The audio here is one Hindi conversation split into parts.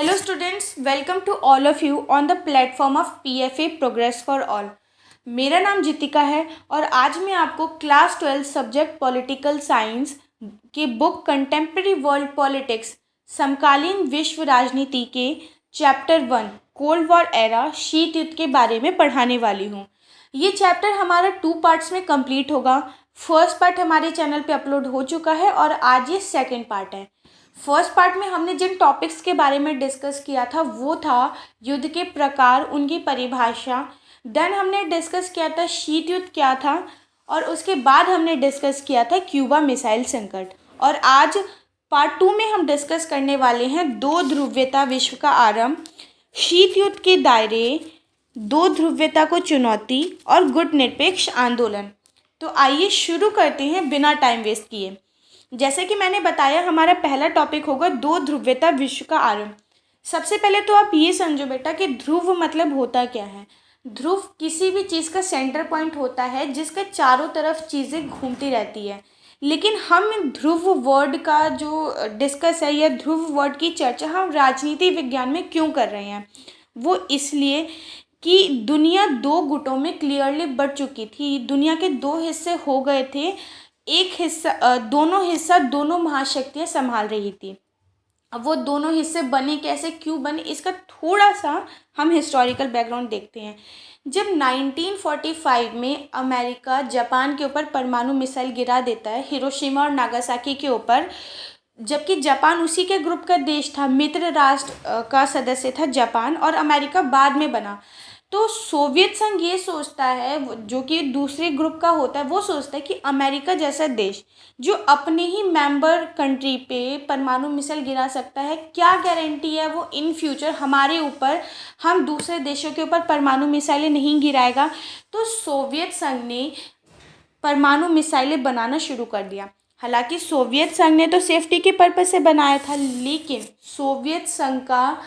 Hello students, welcome to all of you on the platform of PFA Progress for All। मेरा नाम जितिका है और आज मैं आपको क्लास 12 सब्जेक्ट पॉलिटिकल साइंस के बुक कंटेम्प्रेरी वर्ल्ड पॉलिटिक्स समकालीन विश्व राजनीति के चैप्टर 1 कोल्ड वॉर एरा शीत युद्ध के बारे में पढ़ाने वाली हूँ। ये चैप्टर हमारा 2 पार्ट्स में कंप्लीट होगा। फर्स्ट पार्ट हमारे चैनल पे अपलोड हो चुका है और आज ये सेकेंड पार्ट है। फर्स्ट पार्ट में हमने जिन टॉपिक्स के बारे में डिस्कस किया था वो था युद्ध के प्रकार, उनकी परिभाषा। देन हमने डिस्कस किया था शीत युद्ध क्या था और उसके बाद हमने डिस्कस किया था क्यूबा मिसाइल संकट। और आज पार्ट 2 में हम डिस्कस करने वाले हैं दो ध्रुवीयता विश्व का आरंभ, शीत युद्ध के दायरे, दो ध्रुवीयता को चुनौती और गुट निरपेक्ष आंदोलन। तो आइए शुरू करते हैं बिना टाइम वेस्ट किए। जैसे कि मैंने बताया हमारा पहला टॉपिक होगा दो ध्रुवीयता विश्व का आरंभ। सबसे पहले तो आप ये समझो बेटा कि ध्रुव मतलब होता क्या है। ध्रुव किसी भी चीज़ का सेंटर पॉइंट होता है जिसके चारों तरफ चीज़ें घूमती रहती है। लेकिन हम ध्रुव वर्ड का जो डिस्कस है या ध्रुव वर्ड की चर्चा हम राजनीति विज्ञान में क्यों कर रहे हैं, वो इसलिए कि दुनिया दो गुटों में क्लियरली बढ़ चुकी थी। दुनिया के दो हिस्से हो गए थे। एक हिस्सा दोनों महाशक्तियाँ संभाल रही थी। अब वो दोनों हिस्से बने कैसे, क्यों बने, इसका थोड़ा सा हम हिस्टोरिकल बैकग्राउंड देखते हैं। जब 1945 में अमेरिका जापान के ऊपर परमाणु मिसाइल गिरा देता है हिरोशिमा और नागासाकी के ऊपर, जबकि जापान उसी के ग्रुप का देश था, मित्र राष्ट्र का सदस्य था जापान, और अमेरिका बाद में बना। तो सोवियत संघ ये सोचता है, जो कि दूसरे ग्रुप का होता है, वो सोचता है कि अमेरिका जैसा देश जो अपने ही मेंबर कंट्री पे परमाणु मिसाइल गिरा सकता है, क्या गारंटी है वो इन फ्यूचर हमारे ऊपर, हम दूसरे देशों के ऊपर परमाणु मिसाइलें नहीं गिराएगा। तो सोवियत संघ ने परमाणु मिसाइलें बनाना शुरू कर दिया। हालांकि सोवियत संघ ने तो सेफ्टी के पर्पज से बनाया था, लेकिन सोवियत संघ का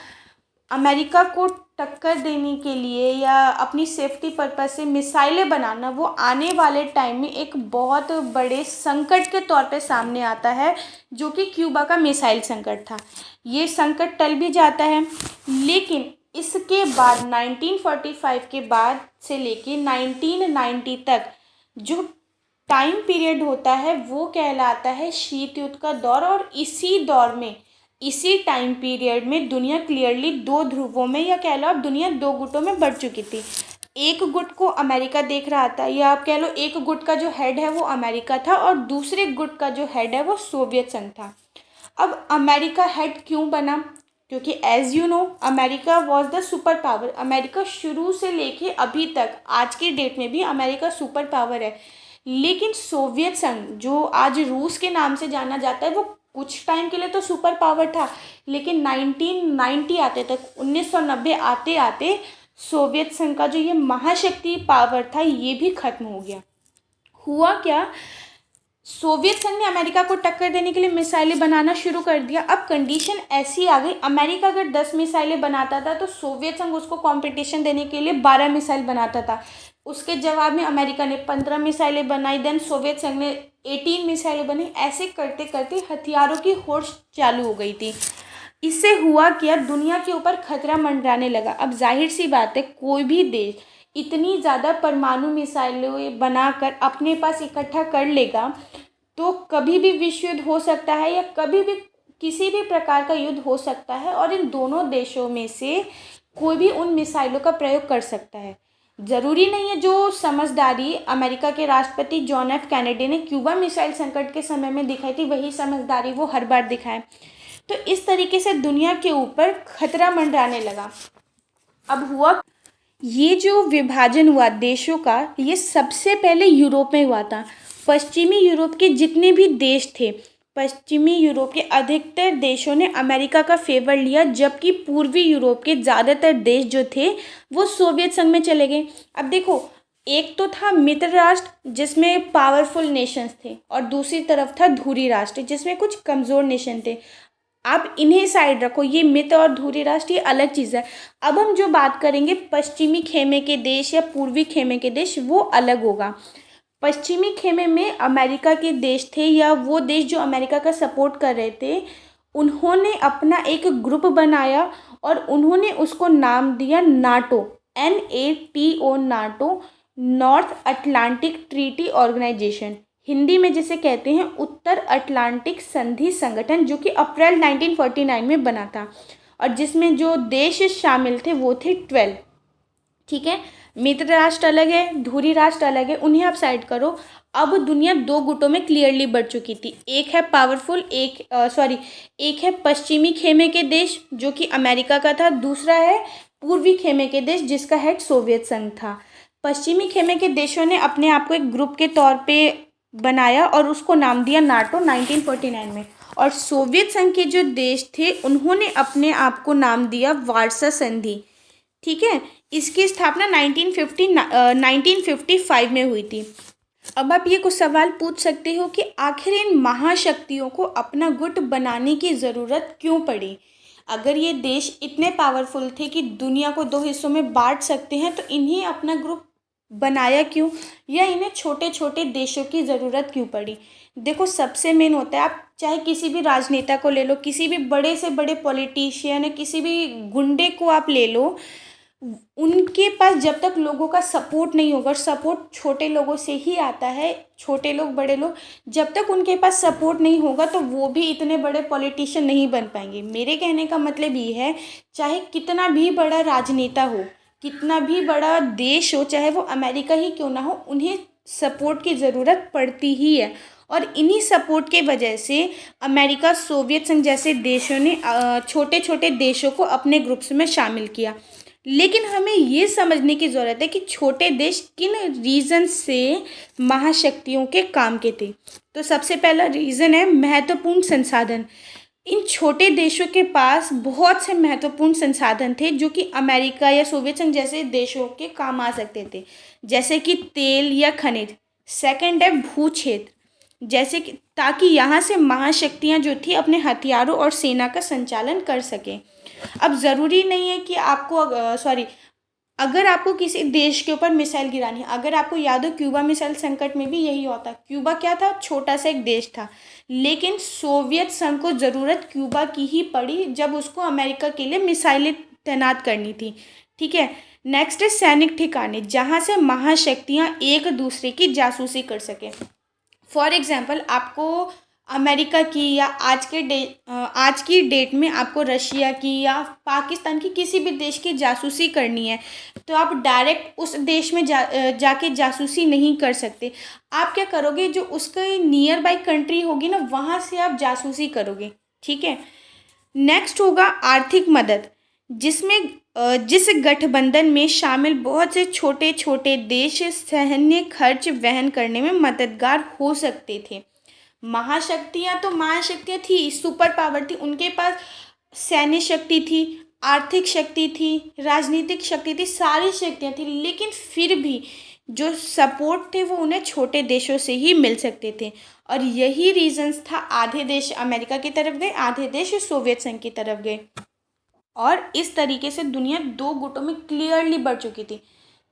अमेरिका को टक्कर देने के लिए या अपनी सेफ्टी पर्पज से मिसाइलें बनाना, वो आने वाले टाइम में एक बहुत बड़े संकट के तौर पे सामने आता है, जो कि क्यूबा का मिसाइल संकट था। ये संकट टल भी जाता है, लेकिन इसके बाद 1945 के बाद से लेके 1990 तक जो टाइम पीरियड होता है वो कहलाता है शीत युद्ध का दौर। और इसी टाइम पीरियड में दुनिया क्लियरली दो ध्रुवों में, या कह लो आप दुनिया दो गुटों में बढ़ चुकी थी। एक गुट को अमेरिका देख रहा था, या आप कह लो एक गुट का जो हेड है वो अमेरिका था और दूसरे गुट का जो हेड है वो सोवियत संघ था। अब अमेरिका हेड क्यों बना, क्योंकि as you know America was the super power. America शुरू से लेके अभी तक आज के डेट में भी अमेरिका सुपर पावर है। लेकिन सोवियत संघ, जो आज रूस के नाम से जाना जाता है, वो कुछ टाइम के लिए तो सुपर पावर था, लेकिन 1990 आते तक, 1990 आते आते सोवियत संघ का जो ये महाशक्ति पावर था ये भी खत्म हो गया। हुआ क्या, सोवियत संघ ने अमेरिका को टक्कर देने के लिए मिसाइलें बनाना शुरू कर दिया। अब कंडीशन ऐसी आ गई, अमेरिका अगर 10 मिसाइलें बनाता था तो सोवियत संघ उसको कंपटीशन देने के लिए 12 मिसाइल बनाता था। उसके जवाब में अमेरिका ने 15 मिसाइलें बनाई, देन सोवियत संघ ने 18 मिसाइलें बनाई। ऐसे करते करते हथियारों की होड़ चालू हो गई थी। इससे हुआ क्या, दुनिया के ऊपर खतरा मंडराने लगा। अब जाहिर सी बात है, कोई भी देश इतनी ज़्यादा परमाणु मिसाइलें बनाकर अपने पास इकट्ठा कर लेगा तो कभी भी विश्व युद्ध हो सकता है, या कभी भी किसी भी प्रकार का युद्ध हो सकता है, और इन दोनों देशों में से कोई भी उन मिसाइलों का प्रयोग कर सकता है। ज़रूरी नहीं है जो समझदारी अमेरिका के राष्ट्रपति जॉन एफ कैनेडी ने क्यूबा मिसाइल संकट के समय में दिखाई थी, वही समझदारी वो हर बार दिखाए। तो इस तरीके से दुनिया के ऊपर खतरा मंडराने लगा। अब हुआ, ये जो विभाजन हुआ देशों का, ये सबसे पहले यूरोप में हुआ था। पश्चिमी यूरोप के जितने भी देश थे, पश्चिमी यूरोप के अधिकतर देशों ने अमेरिका का फेवर लिया, जबकि पूर्वी यूरोप के ज़्यादातर देश जो थे वो सोवियत संघ में चले गए। अब देखो, एक तो था मित्र राष्ट्र जिसमें पावरफुल नेशंस थे, और दूसरी तरफ था धुरी राष्ट्र जिसमें कुछ कमज़ोर नेशन थे। आप इन्हें साइड रखो, ये मित्र और धुरी राष्ट्र ये अलग चीज़ है। अब हम जो बात करेंगे पश्चिमी खेमे के देश या पूर्वी खेमे के देश, वो अलग होगा। पश्चिमी खेमे में अमेरिका के देश थे, या वो देश जो अमेरिका का सपोर्ट कर रहे थे, उन्होंने अपना एक ग्रुप बनाया और उन्होंने उसको नाम दिया NATO, NATO, NATO, North Atlantic Treaty Organization. Hindi में जिसे कहते हैं उत्तर अटलांटिक संधि संगठन, जो कि अप्रैल 1949 में बना था और जिसमें जो देश शामिल थे वो थे 12। ठीक है, मित्र राष्ट्र अलग है, धुरी राष्ट्र अलग है, उन्हें आप साइड करो। अब दुनिया दो गुटों में क्लियरली बढ़ चुकी थी। एक है पावरफुल, एक है पश्चिमी खेमे के देश जो कि अमेरिका का था, दूसरा है पूर्वी खेमे के देश जिसका हेड सोवियत संघ था। पश्चिमी खेमे के देशों ने अपने आप को एक ग्रुप के तौर पे बनाया और उसको नाम दिया नाटो 1949 में, और सोवियत संघ के जो देश थे उन्होंने अपने आप को नाम दिया वार्सा संधि। ठीक है, इसकी स्थापना 1955 में हुई थी। अब आप ये कुछ सवाल पूछ सकते हो कि आखिर इन महाशक्तियों को अपना गुट बनाने की ज़रूरत क्यों पड़ी। अगर ये देश इतने पावरफुल थे कि दुनिया को दो हिस्सों में बांट सकते हैं तो इन्हें अपना ग्रुप बनाया क्यों, या इन्हें छोटे छोटे देशों की ज़रूरत क्यों पड़ी। देखो, सबसे मेन होता है, आप चाहे किसी भी राजनेता को ले लो, किसी भी बड़े से बड़े पॉलिटिशियन है, किसी भी गुंडे को आप ले लो, उनके पास जब तक लोगों का सपोर्ट नहीं होगा, और सपोर्ट छोटे लोगों से ही आता है, छोटे लोग बड़े लोग, जब तक उनके पास सपोर्ट नहीं होगा तो वो भी इतने बड़े पॉलिटिशियन नहीं बन पाएंगे। मेरे कहने का मतलब ये है, चाहे कितना भी बड़ा राजनेता हो, कितना भी बड़ा देश हो, चाहे वो अमेरिका ही क्यों ना हो, उन्हें सपोर्ट की ज़रूरत पड़ती ही है। और इन्हीं सपोर्ट के वजह से अमेरिका, सोवियत संघ जैसे देशों ने छोटे छोटे देशों को अपने ग्रुप्स में शामिल किया। लेकिन हमें ये समझने की ज़रूरत है कि छोटे देश किन रीज़न से महाशक्तियों के काम के थे। तो सबसे पहला रीज़न है महत्वपूर्ण संसाधन। इन छोटे देशों के पास बहुत से महत्वपूर्ण संसाधन थे जो कि अमेरिका या सोवियत संघ जैसे देशों के काम आ सकते थे, जैसे कि तेल या खनिज। सेकंड है भू क्षेत्र, जैसे कि ताकि यहाँ से महाशक्तियाँ जो थी अपने हथियारों और सेना का संचालन कर सकें। अब ज़रूरी नहीं है कि आपको अगर आपको किसी देश के ऊपर मिसाइल गिरानी है, अगर आपको याद हो क्यूबा मिसाइल संकट में भी यही होता। क्यूबा क्या था, छोटा सा एक देश था, लेकिन सोवियत संघ को ज़रूरत क्यूबा की ही पड़ी जब उसको अमेरिका के लिए मिसाइलें तैनात करनी थी। ठीक है, नेक्स्ट है सैनिक ठिकाने, जहाँ से महाशक्तियाँ एक दूसरे की जासूसी कर सकें। फॉर एग्जाम्पल, आपको अमेरिका की या आज की डेट में आपको रशिया की या पाकिस्तान की किसी भी देश की जासूसी करनी है तो आप डायरेक्ट उस देश में जाके जासूसी नहीं कर सकते। आप क्या करोगे, जो उसका नियर बाई कंट्री होगी ना, वहाँ से आप जासूसी करोगे। ठीक है, नेक्स्ट होगा आर्थिक मदद, जिस गठबंधन में शामिल बहुत से छोटे छोटे देश सैन्य खर्च वहन करने में मददगार हो सकते थे। महाशक्तियाँ तो महाशक्तियाँ थी, सुपर पावर थी, उनके पास सैन्य शक्ति थी, आर्थिक शक्ति थी, राजनीतिक शक्ति थी, सारी शक्तियाँ थी, लेकिन फिर भी जो सपोर्ट थे वो उन्हें छोटे देशों से ही मिल सकते थे। और यही रीजंस था, आधे देश अमेरिका की तरफ गए, आधे देश सोवियत संघ की तरफ गए, और इस तरीके से दुनिया दो गुटों में क्लियरली बढ़ चुकी थी।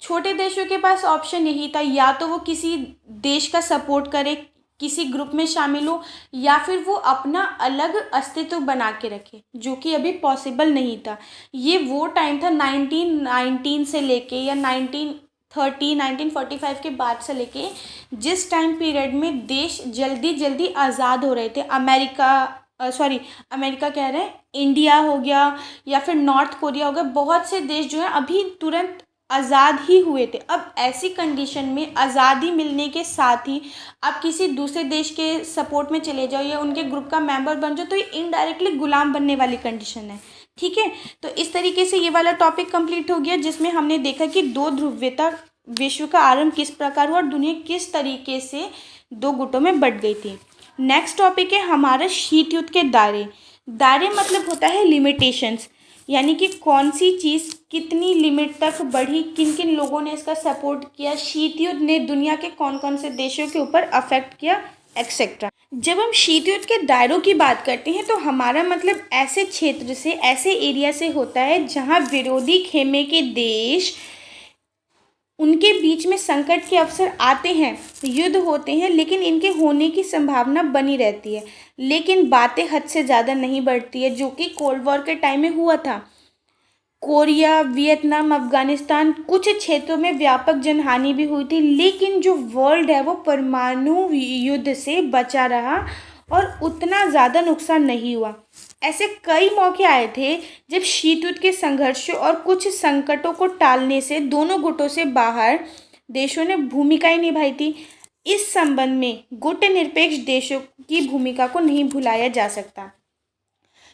छोटे देशों के पास ऑप्शन यही था, या तो वो किसी देश का सपोर्ट करे, किसी ग्रुप में शामिल हो, या फिर वो अपना अलग अस्तित्व बना के रखे, जो कि अभी पॉसिबल नहीं था। ये वो टाइम था 1919 से लेके या 1945 के बाद से लेके, जिस टाइम पीरियड में देश जल्दी जल्दी आज़ाद हो रहे थे। अमेरिका कह रहे हैं, इंडिया हो गया या फिर नॉर्थ कोरिया हो गया, बहुत से देश जो हैं अभी तुरंत आज़ाद ही हुए थे। अब ऐसी कंडीशन में आज़ादी मिलने के साथ ही आप किसी दूसरे देश के सपोर्ट में चले जाओ या उनके ग्रुप का मेंबर बन जाओ तो ये इनडायरेक्टली गुलाम बनने वाली कंडीशन है। ठीक है, तो इस तरीके से ये वाला टॉपिक कंप्लीट हो गया, जिसमें हमने देखा कि दो ध्रुवीयता विश्व का आरंभ किस प्रकार हुआ और दुनिया किस तरीके से दो गुटों में बट गई थी। नेक्स्ट टॉपिक है हमारा शीत युद्ध के दायरे। दायरे मतलब होता है लिमिटेशंस, यानी कि कौन सी चीज़ कितनी लिमिट तक बढ़ी, किन किन लोगों ने इसका सपोर्ट किया, शीत युद्ध ने दुनिया के कौन कौन से देशों के ऊपर अफेक्ट किया, एक्सेट्रा। जब हम शीत युद्ध के दायरों की बात करते हैं तो हमारा मतलब ऐसे क्षेत्र से, ऐसे एरिया से होता है जहां विरोधी खेमे के देश, उनके बीच में संकट के अवसर आते हैं, युद्ध होते हैं, लेकिन इनके होने की संभावना बनी रहती है, लेकिन बातें हद से ज़्यादा नहीं बढ़ती है, जो कि कोल्ड वॉर के टाइम में हुआ था। कोरिया, वियतनाम, अफगानिस्तान कुछ क्षेत्रों में व्यापक जनहानि भी हुई थी, लेकिन जो वर्ल्ड है वो परमाणु युद्ध से बचा रहा और उतना ज़्यादा नुकसान नहीं हुआ। ऐसे कई मौके आए थे जब शीत युद्ध के संघर्षों और कुछ संकटों को टालने से दोनों गुटों से बाहर देशों ने भूमिकाएं निभाई थी। इस संबंध में गुटनिरपेक्ष देशों की भूमिका को नहीं भुलाया जा सकता।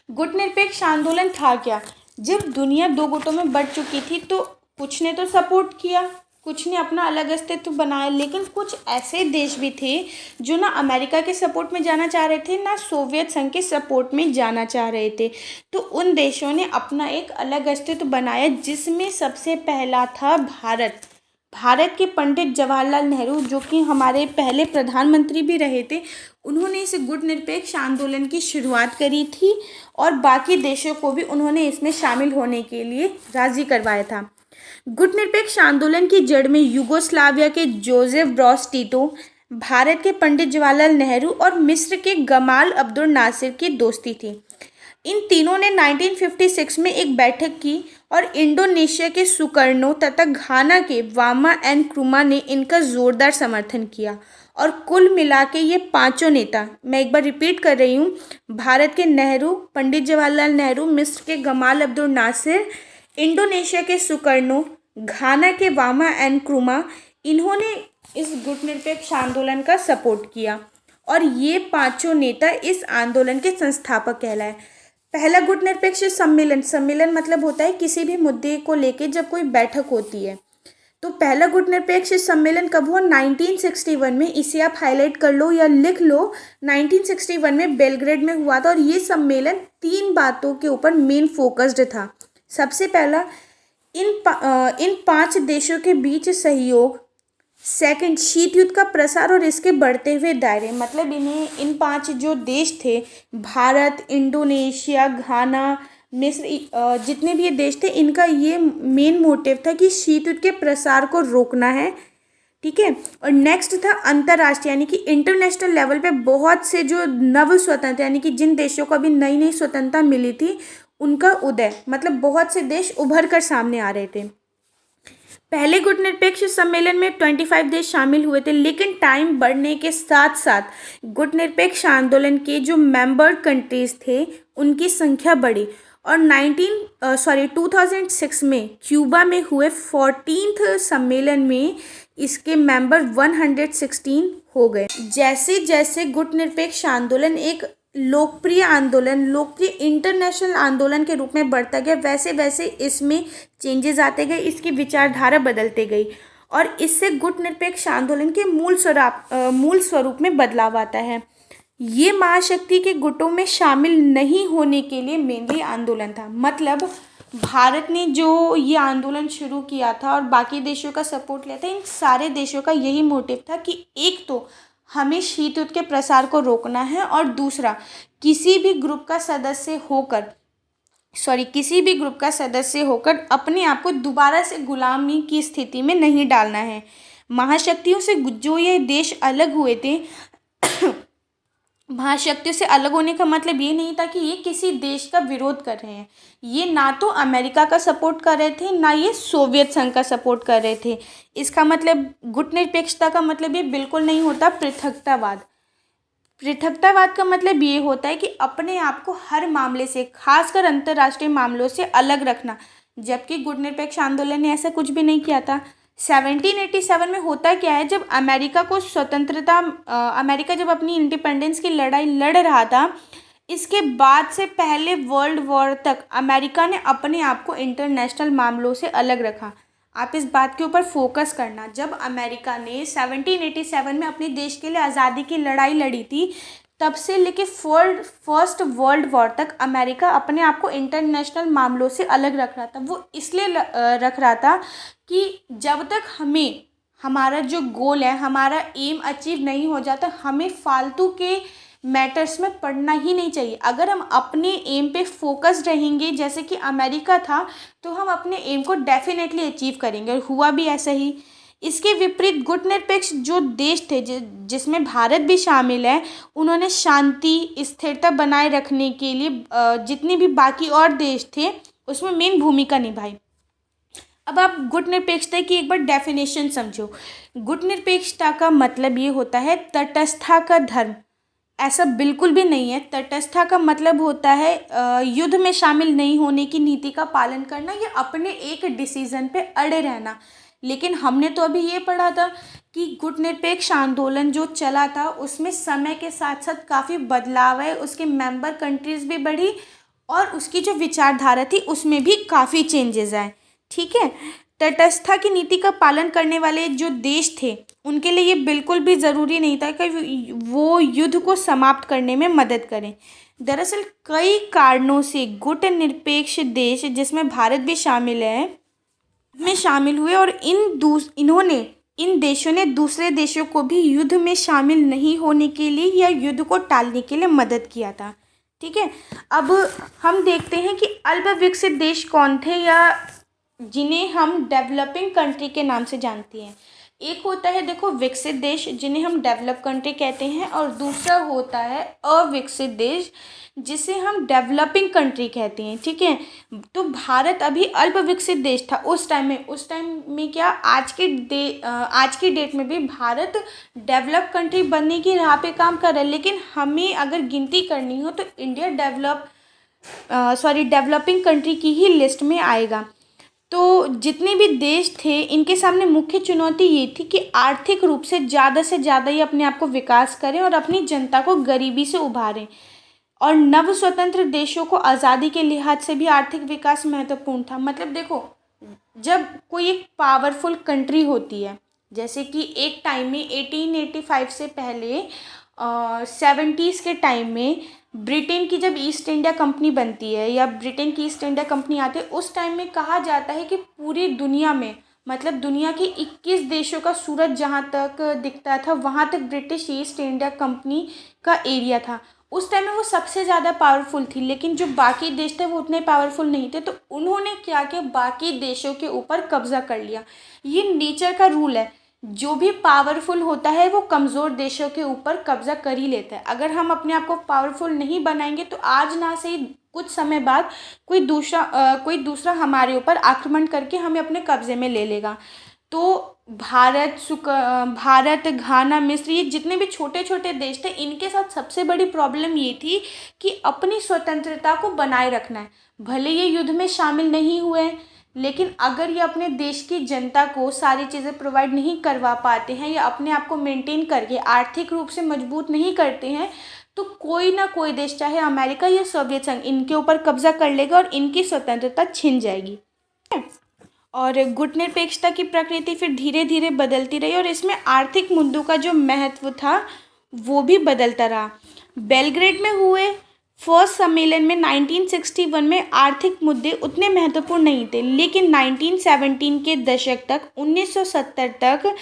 गुटनिरपेक्ष आंदोलन था क्या? जब दुनिया दो गुटों में बढ़ चुकी थी तो कुछ ने तो सपोर्ट किया, कुछ ने अपना अलग अस्तित्व बनाया, लेकिन कुछ ऐसे देश भी थे जो ना अमेरिका के सपोर्ट में जाना चाह रहे थे, ना सोवियत संघ के सपोर्ट में जाना चाह रहे थे। तो उन देशों ने अपना एक अलग अस्तित्व बनाया, जिसमें सबसे पहला था भारत। भारत के पंडित जवाहरलाल नेहरू, जो कि हमारे पहले प्रधानमंत्री भी रहे थे, उन्होंने इस गुटनिरपेक्ष आंदोलन की शुरुआत करी थी और बाकी देशों को भी उन्होंने इसमें शामिल होने के लिए राज़ी करवाया था। गुटनिरपेक्ष आंदोलन की जड़ में यूगोस्लाविया के जोसेफ ब्रॉस टीटो, भारत के पंडित जवाहरलाल नेहरू और मिस्र के गमाल अब्दुल नासिर की दोस्ती थी। इन तीनों ने 1956 में एक बैठक की और इंडोनेशिया के सुकर्नो तथा घाना के वामा एन क्रुमा ने इनका जोरदार समर्थन किया। और कुल मिला के ये पांचों नेता, मैं एक बार रिपीट कर रही हूँ, भारत के नेहरू, पंडित जवाहरलाल नेहरू, मिस्र के गमाल अब्दुल नासिर, इंडोनेशिया के सुकर्नो, घाना के वामा एन क्रुमा, इन्होंने इस गुटनिरपेक्ष आंदोलन का सपोर्ट किया और ये पांचों नेता इस आंदोलन के संस्थापक कहलाए। पहला गुटनिरपेक्ष सम्मेलन, सम्मेलन मतलब होता है किसी भी मुद्दे को लेके जब कोई बैठक होती है। तो पहला गुटनिरपेक्ष सम्मेलन कब हुआ? 1961 में। इसे आप हाईलाइट कर लो या लिख लो, 1961 में बेलग्रेड में हुआ था और ये सम्मेलन 3 बातों के ऊपर मेन फोकस्ड था। सबसे पहला, इन 5 देशों के बीच सहयोग। सेकंड, शीत युद्ध का प्रसार और इसके बढ़ते हुए दायरे, मतलब इन 5 जो देश थे, भारत, इंडोनेशिया, घाना, मिस्र, जितने भी ये देश थे, इनका ये मेन मोटिव था कि शीत युद्ध के प्रसार को रोकना है, ठीक है। और नेक्स्ट था अंतर्राष्ट्रीय, यानी कि इंटरनेशनल लेवल पे बहुत से जो नव स्वतंत्र, यानी कि जिन देशों को अभी नई नई स्वतंत्रता मिली थी, उनका उदय, मतलब बहुत से देश उभर कर सामने आ रहे थे। पहले गुटनिरपेक्ष सम्मेलन में 25 देश शामिल हुए थे, लेकिन टाइम बढ़ने के साथ साथ गुटनिरपेक्ष आंदोलन के जो मेंबर कंट्रीज थे उनकी संख्या बढ़ी और 2006 में क्यूबा में हुए 14th सम्मेलन में इसके मेंबर 116 हो गए। जैसे जैसे गुटनिरपेक्ष आंदोलन एक लोकप्रिय आंदोलन, लोकप्रिय इंटरनेशनल आंदोलन के रूप में बढ़ता गया, वैसे वैसे इसमें चेंजेस आते गए, इसकी विचारधारा बदलते गई और इससे गुटनिरपेक्ष आंदोलन के मूल स्वरूप में बदलाव आता है। ये महाशक्ति के गुटों में शामिल नहीं होने के लिए मेनली आंदोलन था। मतलब भारत ने जो ये आंदोलन शुरू किया था और बाकी देशों का सपोर्ट लिया था, इन सारे देशों का यही मोटिव था कि एक तो हमें शीत युद्ध के प्रसार को रोकना है और दूसरा किसी भी ग्रुप का सदस्य होकर अपने आप को दोबारा से गुलामी की स्थिति में नहीं डालना है। महाशक्तियों से जो ये देश अलग हुए थे महाशक्तियों से अलग होने का मतलब ये नहीं था कि ये किसी देश का विरोध कर रहे हैं। ये ना तो अमेरिका का सपोर्ट कर रहे थे, ना ये सोवियत संघ का सपोर्ट कर रहे थे। इसका मतलब गुटनिरपेक्षता का मतलब ये बिल्कुल नहीं होता पृथकतावाद। पृथकतावाद का मतलब ये होता है कि अपने आप को हर मामले से, खासकर अंतर्राष्ट्रीय मामलों से अलग रखना, जबकि गुटनिरपेक्ष आंदोलन ने ऐसा कुछ भी नहीं किया था। 1787 में होता क्या है, जब अमेरिका जब अपनी इंडिपेंडेंस की लड़ाई लड़ रहा था, इसके बाद से पहले वर्ल्ड वॉर तक अमेरिका ने अपने आप को इंटरनेशनल मामलों से अलग रखा। आप इस बात के ऊपर फोकस करना, जब अमेरिका ने 1787 में अपने देश के लिए आज़ादी की लड़ाई लड़ी थी, तब से लेके फर्स्ट वर्ल्ड वॉर तक अमेरिका अपने आप को इंटरनेशनल मामलों से अलग रख रहा था। वो इसलिए रख रहा था कि जब तक हमारा जो गोल है, हमारा एम अचीव नहीं हो जाता, हमें फालतू के मैटर्स में पढ़ना ही नहीं चाहिए। अगर हम अपने एम पे फोकस रहेंगे, जैसे कि अमेरिका था, तो हम अपने एम को डेफिनेटली अचीव करेंगे और हुआ भी ऐसा ही। इसके विपरीत गुटनिरपेक्ष जो देश थे, जिसमें भारत भी शामिल है, उन्होंने शांति स्थिरता बनाए रखने के लिए जितने भी बाकी और देश थे उसमें मेन भूमिका निभाई। अब आप गुटनिरपेक्षता की एक बार डेफिनेशन समझो। गुटनिरपेक्षता का मतलब ये होता है तटस्थता का धर्म। ऐसा बिल्कुल भी नहीं है। तटस्थता का मतलब होता है युद्ध में शामिल नहीं होने की नीति का पालन करना या अपने एक डिसीजन पे अड़े रहना। लेकिन हमने तो अभी ये पढ़ा था कि गुटनिरपेक्ष आंदोलन जो चला था उसमें समय के साथ साथ काफ़ी बदलाव है, उसके मेंबर कंट्रीज़ भी बढ़ी और उसकी जो विचारधारा थी उसमें भी काफ़ी चेंजेस आए। ठीक है। तटस्थता की नीति का पालन करने वाले जो देश थे उनके लिए ये बिल्कुल भी ज़रूरी नहीं था कि वो युद्ध को समाप्त करने में मदद करें। दरअसल कई कारणों से गुटनिरपेक्ष देश, जिसमें भारत भी शामिल है, में शामिल हुए और इन देशों ने दूसरे देशों को भी युद्ध में शामिल नहीं होने के लिए या युद्ध को टालने के लिए मदद किया था। ठीक है। अब हम देखते हैं कि अल्प विकसित देश कौन थे या जिन्हें हम डेवलपिंग कंट्री के नाम से जानते हैं। एक होता है देखो विकसित देश, जिन्हें हम डेवलप कंट्री कहते हैं, और दूसरा होता है अविकसित देश, जिसे हम डेवलपिंग कंट्री कहते हैं। ठीक है। तो भारत अभी अल्प विकसित देश था उस टाइम में क्या आज की डेट में भी भारत डेवलप कंट्री बनने की राह पे काम कर रहा है। लेकिन हमें अगर गिनती करनी हो तो इंडिया डेवलपिंग कंट्री की ही लिस्ट में आएगा। तो जितने भी देश थे इनके सामने मुख्य चुनौती ये थी कि आर्थिक रूप से ज़्यादा ये अपने आप को विकास करें और अपनी जनता को गरीबी से उभारें। और नव स्वतंत्र देशों को आज़ादी के लिहाज से भी आर्थिक विकास महत्वपूर्ण था। मतलब देखो, जब कोई एक पावरफुल कंट्री होती है, जैसे कि एक टाइम में 1885 से पहले 70s के टाइम में ब्रिटेन की जब ईस्ट इंडिया कंपनी बनती है या ब्रिटेन की ईस्ट इंडिया कंपनी आती है, उस टाइम में कहा जाता है कि पूरी दुनिया में, मतलब दुनिया के 21 देशों का सूरज जहाँ तक दिखता था वहाँ तक ब्रिटिश ईस्ट इंडिया कंपनी का एरिया था। उस टाइम में वो सबसे ज़्यादा पावरफुल थी, लेकिन जो बाकी देश थे वो उतने पावरफुल नहीं थे। तो उन्होंने क्या किया, बाकी देशों के ऊपर कब्जा कर लिया। ये नेचर का रूल है, जो भी पावरफुल होता है वो कमज़ोर देशों के ऊपर कब्जा कर ही लेता है। अगर हम अपने आप को पावरफुल नहीं बनाएंगे तो आज ना से ही कुछ समय बाद कोई दूसरा हमारे ऊपर आक्रमण करके हमें अपने कब्जे में ले लेगा। तो भारत, घाना, मिस्र, ये जितने भी छोटे छोटे देश थे, इनके साथ सबसे बड़ी प्रॉब्लम ये थी कि अपनी स्वतंत्रता को बनाए रखना है। भले ये युद्ध में शामिल नहीं हुए, लेकिन अगर ये अपने देश की जनता को सारी चीज़ें प्रोवाइड नहीं करवा पाते हैं या अपने आप को मेंटेन करके आर्थिक रूप से मजबूत नहीं करते हैं, तो कोई ना कोई देश, चाहे अमेरिका या सोवियत संघ, इनके ऊपर कब्जा कर लेगा और इनकी स्वतंत्रता छिन जाएगी। और गुटनिरपेक्षता की प्रकृति फिर धीरे धीरे बदलती रही और इसमें आर्थिक मुद्दों का जो महत्व था वो भी बदलता रहा। बेलग्रेड में हुए फर्स्ट सम्मेलन में 1961 में आर्थिक मुद्दे उतने महत्वपूर्ण नहीं थे, लेकिन 1917 के दशक तक, 1970 तक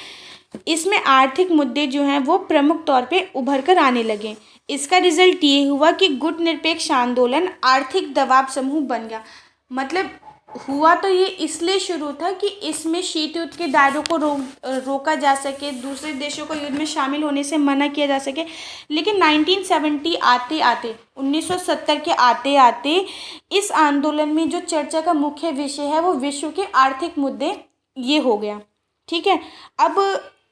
इसमें आर्थिक मुद्दे जो हैं वो प्रमुख तौर पे उभर कर आने लगे। इसका रिजल्ट ये हुआ कि गुटनिरपेक्ष आंदोलन आर्थिक दबाव समूह बन गया। मतलब हुआ तो ये इसलिए शुरू था कि इसमें शीत युद्ध के दायरों को रोका जा सके, दूसरे देशों को युद्ध में शामिल होने से मना किया जा सके। लेकिन 1970 के आते आते इस आंदोलन में जो चर्चा का मुख्य विषय है वो विश्व के आर्थिक मुद्दे ये हो गया। ठीक है। अब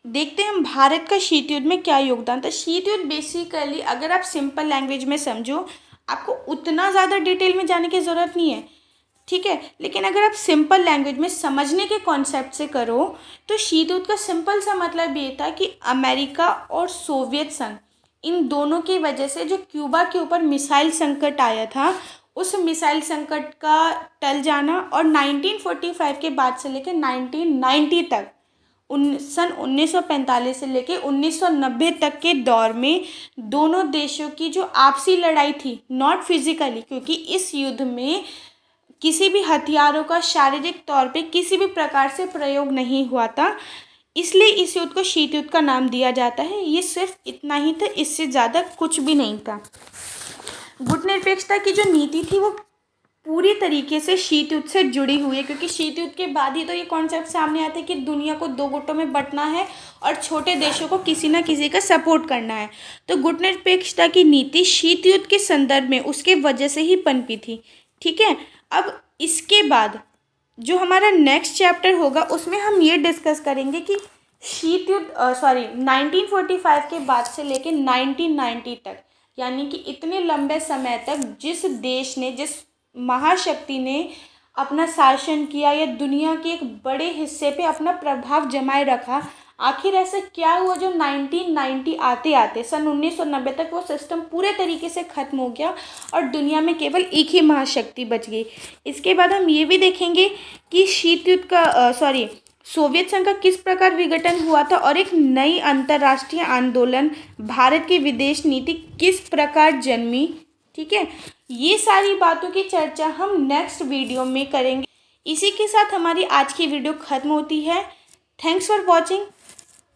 देखते हैं हम भारत का शीत युद्ध में क्या योगदान था। शीत युद्ध बेसिकली, अगर आप सिंपल लैंग्वेज में समझो, आपको उतना ज़्यादा डिटेल में जाने की ज़रूरत नहीं है। ठीक है। लेकिन अगर आप सिंपल लैंग्वेज में समझने के कॉन्सेप्ट से करो तो शीत युद्ध का सिंपल सा मतलब ये था कि अमेरिका और सोवियत संघ, इन दोनों की वजह से जो क्यूबा के ऊपर मिसाइल संकट आया था, उस मिसाइल संकट का टल जाना और 1945 के बाद से लेकर 1990 तक, सन 1945 से लेकर 1990 तक के दौर में दोनों देशों की जो आपसी लड़ाई थी, नॉट फिजिकली, क्योंकि इस युद्ध में किसी भी हथियारों का शारीरिक तौर पे किसी भी प्रकार से प्रयोग नहीं हुआ था, इसलिए इस युद्ध को शीत युद्ध का नाम दिया जाता है। ये सिर्फ इतना ही था, इससे ज़्यादा कुछ भी नहीं था। गुटनिरपेक्षता की जो नीति थी वो पूरी तरीके से शीत युद्ध से जुड़ी हुई है, क्योंकि शीत युद्ध के बाद ही तो ये कॉन्सेप्ट सामने आता है कि दुनिया को दो गुटों में बंटना है और छोटे देशों को किसी न किसी का सपोर्ट करना है। तो गुटनिरपेक्षता की नीति शीत युद्ध के संदर्भ में उसके वजह से ही पनपी थी। ठीक है। अब इसके बाद जो हमारा नेक्स्ट चैप्टर होगा उसमें हम ये डिस्कस करेंगे कि शीत युद्ध 1945 के बाद से लेके 1990 तक, यानी कि इतने लंबे समय तक जिस देश ने, जिस महाशक्ति ने अपना शासन किया या दुनिया के एक बड़े हिस्से पे अपना प्रभाव जमाए रखा, आखिर ऐसा क्या हुआ जो 1990 आते आते सन 1990 तक वो सिस्टम पूरे तरीके से ख़त्म हो गया और दुनिया में केवल एक ही महाशक्ति बच गई। इसके बाद हम ये भी देखेंगे कि शीत युद्ध का सोवियत संघ का किस प्रकार विघटन हुआ था और एक नई अंतर्राष्ट्रीय आंदोलन भारत की विदेश नीति किस प्रकार जन्मी। ठीक है, ये सारी बातों की चर्चा हम नेक्स्ट वीडियो में करेंगे। इसी के साथ हमारी आज की वीडियो ख़त्म होती है। Thanks for watching.